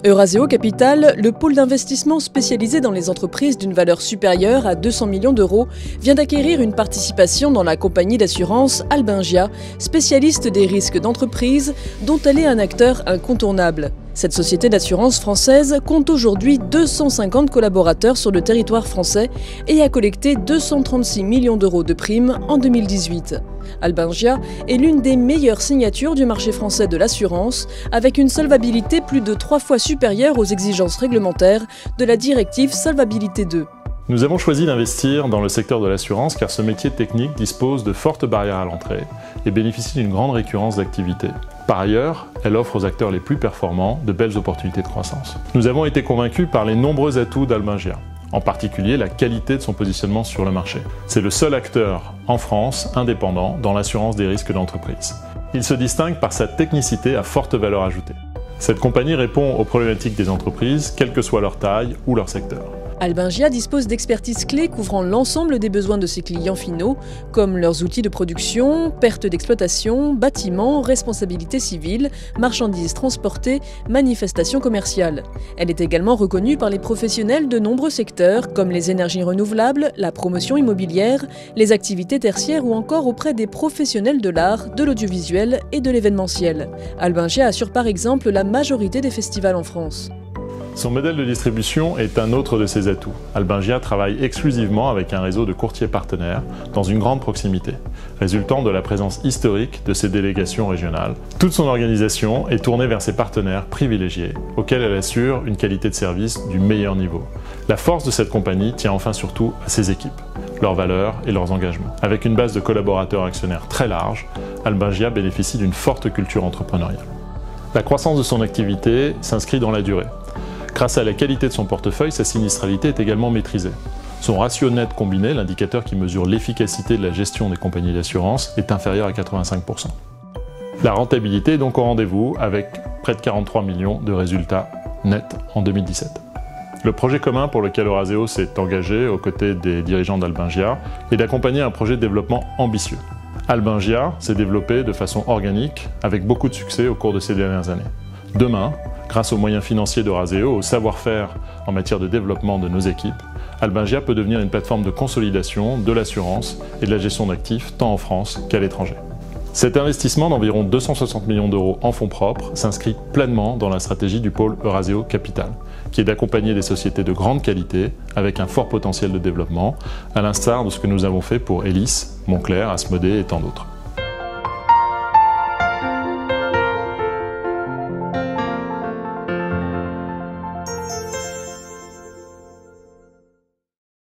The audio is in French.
Eurazeo Capital, le pôle d'investissement spécialisé dans les entreprises d'une valeur supérieure à 200 millions d'euros, vient d'acquérir une participation dans la compagnie d'assurance Albingia, spécialiste des risques d'entreprise, dont elle est un acteur incontournable. Cette société d'assurance française compte aujourd'hui 250 collaborateurs sur le territoire français et a collecté 236 millions d'euros de primes en 2018. Albingia est l'une des meilleures signatures du marché français de l'assurance, avec une solvabilité plus de 3 fois supérieure aux exigences réglementaires de la directive Solvabilité 2. Nous avons choisi d'investir dans le secteur de l'assurance car ce métier technique dispose de fortes barrières à l'entrée et bénéficie d'une grande récurrence d'activité. Par ailleurs, elle offre aux acteurs les plus performants de belles opportunités de croissance. Nous avons été convaincus par les nombreux atouts d'Albingia, en particulier la qualité de son positionnement sur le marché. C'est le seul acteur en France indépendant dans l'assurance des risques d'entreprise. Il se distingue par sa technicité à forte valeur ajoutée. Cette compagnie répond aux problématiques des entreprises, quelle que soit leur taille ou leur secteur. Albingia dispose d'expertises clés couvrant l'ensemble des besoins de ses clients finaux, comme leurs outils de production, perte d'exploitation, bâtiments, responsabilité civile, marchandises transportées, manifestations commerciales. Elle est également reconnue par les professionnels de nombreux secteurs, comme les énergies renouvelables, la promotion immobilière, les activités tertiaires ou encore auprès des professionnels de l'art, de l'audiovisuel et de l'événementiel. Albingia assure par exemple la majorité des festivals en France. Son modèle de distribution est un autre de ses atouts. Albingia travaille exclusivement avec un réseau de courtiers partenaires dans une grande proximité, résultant de la présence historique de ses délégations régionales. Toute son organisation est tournée vers ses partenaires privilégiés, auxquels elle assure une qualité de service du meilleur niveau. La force de cette compagnie tient enfin surtout à ses équipes, leurs valeurs et leurs engagements. Avec une base de collaborateurs actionnaires très large, Albingia bénéficie d'une forte culture entrepreneuriale. La croissance de son activité s'inscrit dans la durée. Grâce à la qualité de son portefeuille, sa sinistralité est également maîtrisée. Son ratio net combiné, l'indicateur qui mesure l'efficacité de la gestion des compagnies d'assurance, est inférieur à 85%. La rentabilité est donc au rendez-vous, avec près de 43 millions de résultats nets en 2017. Le projet commun pour lequel Eurazeo s'est engagé aux côtés des dirigeants d'Albingia est d'accompagner un projet de développement ambitieux. Albingia s'est développé de façon organique, avec beaucoup de succès au cours de ces dernières années. Demain, grâce aux moyens financiers d'Eurazeo, au savoir-faire en matière de développement de nos équipes, Albingia peut devenir une plateforme de consolidation de l'assurance et de la gestion d'actifs tant en France qu'à l'étranger. Cet investissement d'environ 260 millions d'euros en fonds propres s'inscrit pleinement dans la stratégie du pôle Eurazeo Capital, qui est d'accompagner des sociétés de grande qualité avec un fort potentiel de développement, à l'instar de ce que nous avons fait pour Elis, Moncler, Asmodée et tant d'autres.